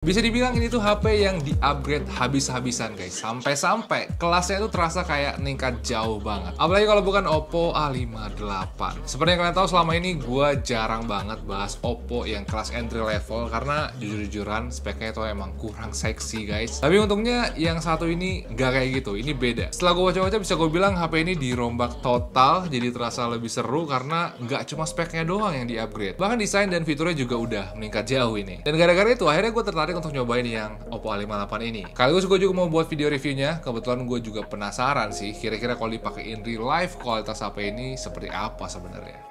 Bisa dibilang ini tuh HP yang di-upgrade habis-habisan guys. Sampai-sampai kelasnya tuh terasa kayak meningkat jauh banget. Apalagi kalau bukan Oppo A58. Seperti yang kalian tahu selama ini gue jarang banget bahas Oppo yang kelas entry level karena jujur-jujuran speknya itu emang kurang seksi guys. Tapi untungnya yang satu ini nggak kayak gitu, ini beda. Setelah gue baca-baca bisa gue bilang HP ini dirombak total jadi terasa lebih seru karena nggak cuma speknya doang yang di-upgrade. Bahkan desain dan fiturnya juga udah meningkat jauh ini. Dan gara-gara itu akhirnya gue tertarik untuk nyobain yang Oppo A58 ini. Kaligus gue juga mau buat video reviewnya. Kebetulan gue juga penasaran sih kira-kira kalau dipakai in real life kualitas HP ini seperti apa sebenarnya.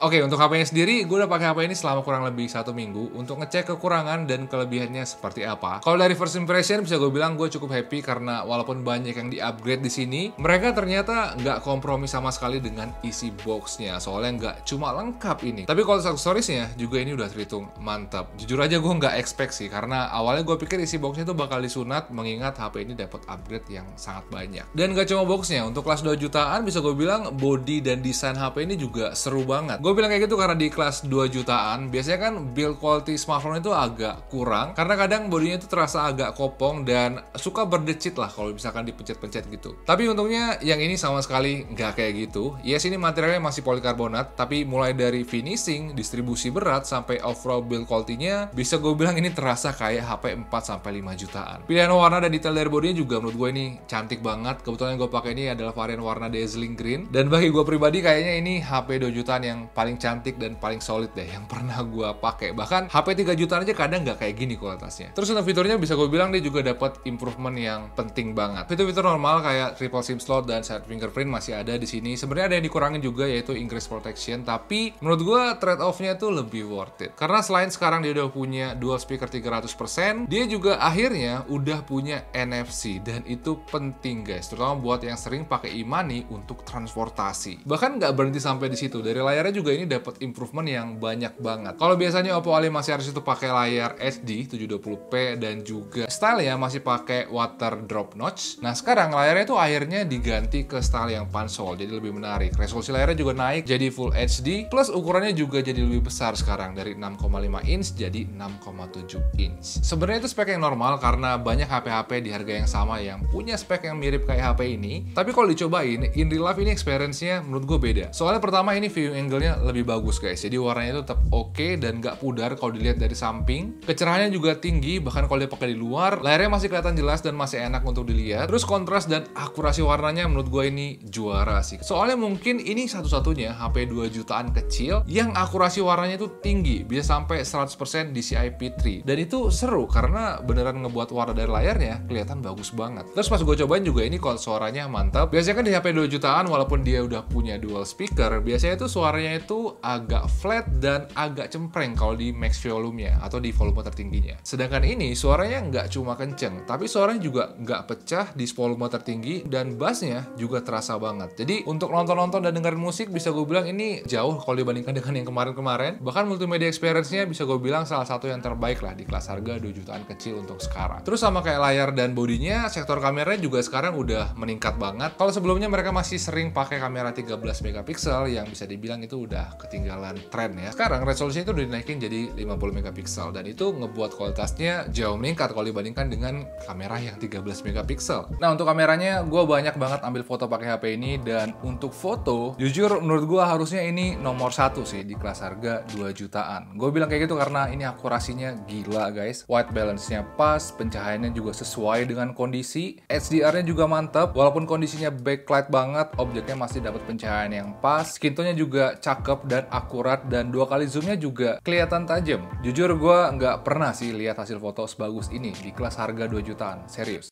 Oke, untuk HP-nya sendiri, gue udah pakai HP ini selama kurang lebih 1 minggu untuk ngecek kekurangan dan kelebihannya seperti apa. Kalau dari first impression, bisa gue bilang gue cukup happy karena walaupun banyak yang di-upgrade di sini, mereka ternyata nggak kompromi sama sekali dengan isi box-nya. Soalnya nggak cuma lengkap ini. Tapi kalau aksesorisnya juga ini udah terhitung mantap. Jujur aja gue nggak expect sih, karena awalnya gue pikir isi box-nya itu bakal disunat mengingat HP ini dapat upgrade yang sangat banyak. Dan nggak cuma box-nya, untuk kelas 2 jutaan bisa gue bilang body dan desain HP ini juga seru banget. Gue bilang kayak gitu karena di kelas 2 jutaan biasanya kan build quality smartphone itu agak kurang karena kadang bodinya itu terasa agak kopong dan suka berdecit lah kalau misalkan dipencet-pencet gitu. Tapi untungnya yang ini sama sekali nggak kayak gitu. Yes, ini materialnya masih polikarbonat, tapi mulai dari finishing, distribusi berat sampai overall build quality-nya bisa gue bilang ini terasa kayak HP 4-5 jutaan. Pilihan warna dan detail dari bodinya juga menurut gue ini cantik banget. Kebetulan yang gue pakai ini adalah varian warna dazzling green dan bagi gue pribadi kayaknya ini HP 2 jutaan yang paling cantik dan paling solid deh yang pernah gue pakai. Bahkan HP 3 jutaan aja kadang nggak kayak gini kualitasnya. Terus untuk fiturnya bisa gue bilang dia juga dapat improvement yang penting banget. Fitur-fitur normal kayak triple SIM slot dan side fingerprint masih ada di sini. Sebenarnya ada yang dikurangin juga yaitu increase protection, tapi menurut gue trade off-nya tuh lebih worth it. Karena selain sekarang dia udah punya dual speaker 300%, dia juga akhirnya udah punya NFC dan itu penting guys, terutama buat yang sering pakai e-money untuk transportasi. Bahkan nggak berhenti sampai di situ. Dari layarnya juga ini dapat improvement yang banyak banget. Kalau biasanya Oppo A5 series itu pakai layar HD 720p dan juga style-nya masih pakai water drop notch. Nah, sekarang layarnya itu akhirnya diganti ke style yang pansol, jadi lebih menarik. Resolusi layarnya juga naik jadi Full HD, plus ukurannya juga jadi lebih besar sekarang dari 6,5 inch jadi 6,7 inch. Sebenarnya itu spek yang normal karena banyak HP-HP di harga yang sama yang punya spek yang mirip kayak HP ini. Tapi kalau dicobain, in real life ini experience-nya menurut gue beda. Soalnya pertama ini view angle-nya lebih bagus guys, jadi warnanya itu tetap oke dan nggak pudar kalau dilihat dari samping. Kecerahannya juga tinggi, bahkan kalau dia pakai di luar layarnya masih kelihatan jelas dan masih enak untuk dilihat. Terus kontras dan akurasi warnanya menurut gue ini juara sih, soalnya mungkin ini satu-satunya HP 2 jutaan kecil yang akurasi warnanya itu tinggi, bisa sampai 100% DCI-P3 dan itu seru karena beneran ngebuat warna dari layarnya kelihatan bagus banget. Terus pas gue cobain juga ini kalau suaranya mantap. Biasanya kan di HP 2 jutaan walaupun dia udah punya dual speaker, biasanya itu suaranya itu agak flat dan agak cempreng kalau di max volume-nya atau di volume tertingginya. Sedangkan ini suaranya nggak cuma kenceng, tapi suaranya juga nggak pecah di volume tertinggi dan bassnya juga terasa banget. Jadi untuk nonton-nonton dan dengerin musik bisa gue bilang ini jauh kalau dibandingkan dengan yang kemarin-kemarin. Bahkan multimedia experience-nya bisa gue bilang salah satu yang terbaik lah di kelas harga 2 jutaan kecil untuk sekarang. Terus sama kayak layar dan bodinya, sektor kameranya juga sekarang udah meningkat banget. Kalau sebelumnya mereka masih sering pakai kamera 13 megapiksel yang bisa dibilang itu udah ketinggalan tren ya. Sekarang resolusinya itu udah dinaikin jadi 50 megapiksel dan itu ngebuat kualitasnya jauh meningkat kalau dibandingkan dengan kamera yang 13 megapiksel. Nah, untuk kameranya gue banyak banget ambil foto pakai HP ini dan untuk foto jujur menurut gue harusnya ini nomor 1 sih di kelas harga 2 jutaan. Gue bilang kayak gitu karena ini akurasinya gila guys. White balance-nya pas, pencahayaannya juga sesuai dengan kondisi, HDR-nya juga mantap. Walaupun kondisinya backlight banget, objeknya masih dapat pencahayaan yang pas. Skin tone-nya juga cakep dan akurat dan 2 kali zoom-nya juga kelihatan tajam. Jujur gue nggak pernah sih lihat hasil foto sebagus ini di kelas harga 2 jutaan, serius.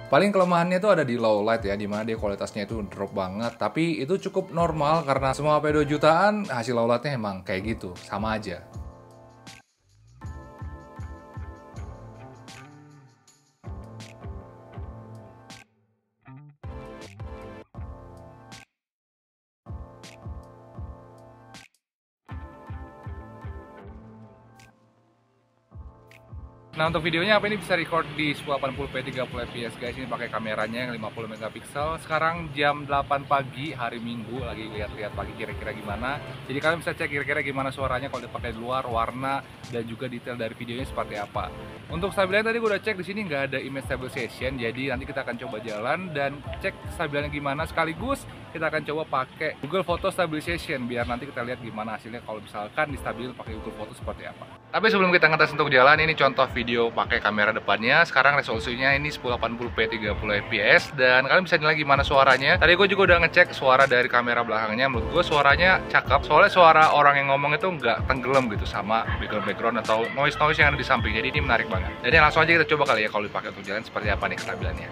Paling kelemahannya itu ada di low light ya, dimana dia kualitasnya itu drop banget. Tapi itu cukup normal karena semua HP 2 jutaan hasil low lightnya emang kayak gitu, sama aja. Nah, untuk videonya HP ini bisa record di 1080p 30fps guys. Ini pakai kameranya yang 50 megapiksel. Sekarang jam 8 pagi hari Minggu, lagi lihat-lihat pagi kira-kira gimana. Jadi kalian bisa cek kira-kira gimana suaranya kalau dipakai di luar, warna dan juga detail dari videonya seperti apa. Untuk stabilannya tadi gue udah cek, di sini nggak ada image stabilization. Jadi nanti kita akan coba jalan dan cek stabilannya gimana, sekaligus kita akan coba pakai Google Photo Stabilization biar nanti kita lihat gimana hasilnya kalau misalkan distabil pakai Google Photo seperti apa. Tapi sebelum kita ngetes untuk jalan, ini contoh video pakai kamera depannya. Sekarang resolusinya ini 1080p 30fps dan kalian bisa nilai gimana suaranya. Tadi gue juga udah ngecek suara dari kamera belakangnya. Menurut gue suaranya cakep, soalnya suara orang yang ngomong itu nggak tenggelam gitu sama background atau noise yang ada di samping. Jadi ini menarik banget. Jadi langsung aja kita coba kali ya kalau dipakai untuk jalan seperti apa nih kestabilannya.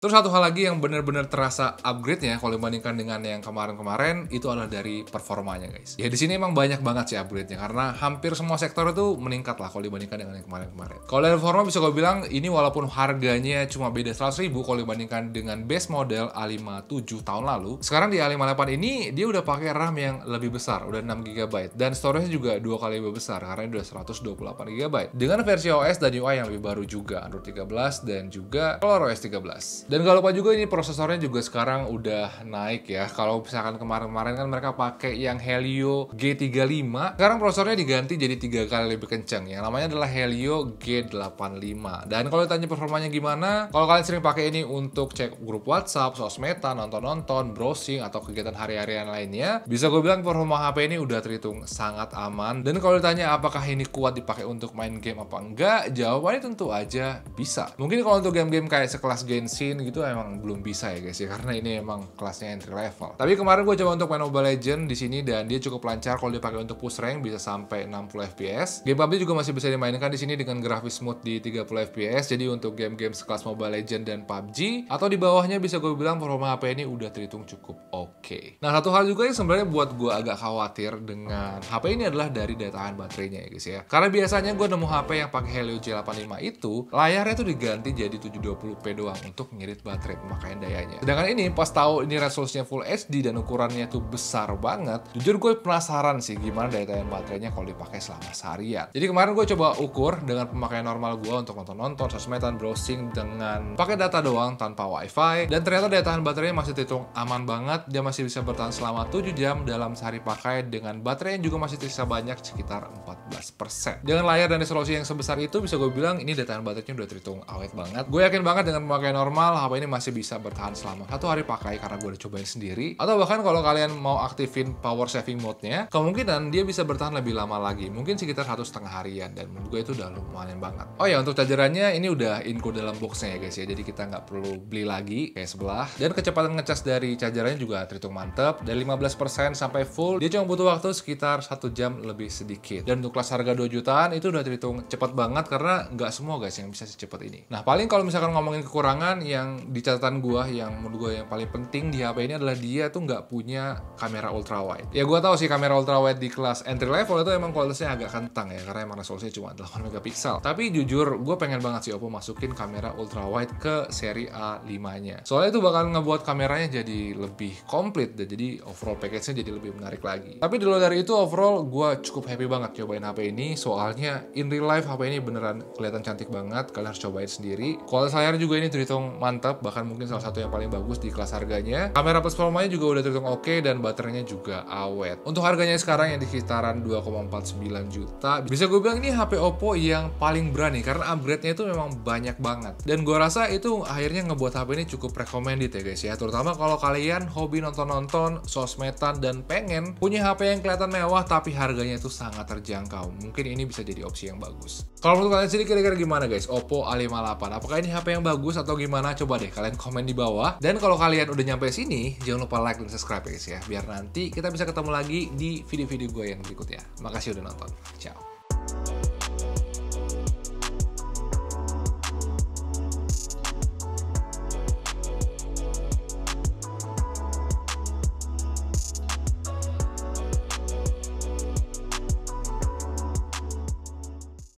Terus satu hal lagi yang benar-benar terasa upgrade-nya kalau dibandingkan dengan yang kemarin-kemarin itu adalah dari performanya guys. Ya di sini emang banyak banget sih upgrade-nya karena hampir semua sektor itu meningkat lah kalau dibandingkan dengan yang kemarin-kemarin. Kalau dari performa bisa gue bilang ini walaupun harganya cuma beda 100.000 kalau dibandingkan dengan base model A57 tahun lalu, sekarang di A58 ini dia udah pakai RAM yang lebih besar, udah 6GB dan storage juga 2 kali lebih besar karena ini udah 128GB. Dengan versi OS dan UI yang lebih baru juga, Android 13 dan juga ColorOS 13. Dan gak lupa juga ini prosesornya juga sekarang udah naik ya. Kalau misalkan kemarin-kemarin kan mereka pakai yang Helio G35, sekarang prosesornya diganti jadi 3 kali lebih kencang. Yang namanya adalah Helio G85. Dan kalau ditanya performanya gimana, kalau kalian sering pakai ini untuk cek grup WhatsApp, sosmedan, nonton-nonton, browsing atau kegiatan hari-harian lainnya, bisa gue bilang performa HP ini udah terhitung sangat aman. Dan kalau ditanya apakah ini kuat dipakai untuk main game apa enggak, jawabannya tentu aja bisa. Mungkin kalau untuk game-game kayak sekelas Genshin gitu emang belum bisa ya guys ya, karena ini emang kelasnya entry level. Tapi kemarin gue coba untuk main Mobile Legends di sini dan dia cukup lancar kalau dipakai untuk push rank, bisa sampai 60 fps. Game PUBG juga masih bisa dimainkan di sini dengan grafis smooth di 30 fps. Jadi untuk game-game sekelas Mobile Legends dan PUBG atau di bawahnya bisa gue bilang performa HP ini udah terhitung cukup oke. Nah, satu hal juga yang sebenarnya buat gue agak khawatir dengan HP ini adalah dari daya tahan baterainya ya guys ya. Karena biasanya gue nemu HP yang pakai Helio G85 itu layarnya tuh diganti jadi 720p doang untuk ngirit baterai pemakaian dayanya. Sedangkan ini pas tahu ini resolusinya Full HD dan ukurannya tuh besar banget, jujur gue penasaran sih gimana daya tahan baterainya kalau dipakai selama seharian. Jadi kemarin gue coba ukur dengan pemakaian normal gue untuk nonton-nonton, sosmedan, browsing dengan pakai data doang tanpa wifi, dan ternyata daya tahan baterainya masih terhitung aman banget. Dia masih bisa bertahan selama 7 jam dalam sehari pakai dengan baterai yang juga masih tersisa banyak sekitar 14%. Dengan layar dan resolusi yang sebesar itu bisa gue bilang ini daya tahan baterainya udah terhitung awet banget. Gue yakin banget dengan pemakaian normal HP ini masih bisa bertahan selama 1 hari pakai karena gue udah cobain sendiri. Atau bahkan kalau kalian mau aktifin power saving mode-nya, kemungkinan dia bisa bertahan lebih lama lagi, mungkin sekitar 1,5 harian, dan menurut gue itu udah lumayan banget. Oh ya, untuk chargerannya ini udah include dalam boxnya ya guys ya, jadi kita nggak perlu beli lagi kayak sebelah. Dan kecepatan ngecas dari chargerannya juga terhitung mantep, dari 15% sampai full dia cuma butuh waktu sekitar 1 jam lebih sedikit. Dan untuk kelas harga 2 jutaan itu udah terhitung cepat banget karena nggak semua guys yang bisa secepat ini. Nah, paling kalau misalkan ngomongin kekurangan yang di catatan gue, yang menurut gue yang paling penting di HP ini adalah dia tuh nggak punya kamera ultra wide. Ya gue tahu sih kamera ultra wide di kelas entry level itu emang kualitasnya agak kentang ya, karena emang resolusinya cuma 8 megapiksel. Tapi jujur gue pengen banget sih Oppo masukin kamera ultra wide ke seri A5-nya. Soalnya itu bakal ngebuat kameranya jadi lebih komplit dan jadi overall package-nya jadi lebih menarik lagi. Tapi di luar dari itu overall gue cukup happy banget cobain HP ini, soalnya in real life HP ini beneran kelihatan cantik banget. Kalian harus cobain sendiri. Kualitas layar juga ini terhitung mantap, bahkan mungkin salah satu yang paling bagus di kelas harganya. Kamera performanya juga udah terhitung oke dan baterainya juga awet. Untuk harganya sekarang yang di kisaran 2,49 juta, bisa gue bilang ini HP Oppo yang paling berani karena upgrade-nya itu memang banyak banget. Dan gue rasa itu akhirnya ngebuat HP ini cukup recommended ya guys ya, terutama kalau kalian hobi nonton-nonton, sosmedan, dan pengen punya HP yang kelihatan mewah tapi harganya itu sangat terjangkau. Mungkin ini bisa jadi opsi yang bagus. Kalau menurut kalian sendiri kira-kira gimana guys, Oppo A58? Apakah ini HP yang bagus atau gimana? Coba deh kalian komen di bawah. Dan kalau kalian udah nyampe sini, jangan lupa like dan subscribe guys ya, biar nanti kita bisa ketemu lagi di video-video gue yang berikutnya. Makasih udah nonton. Ciao.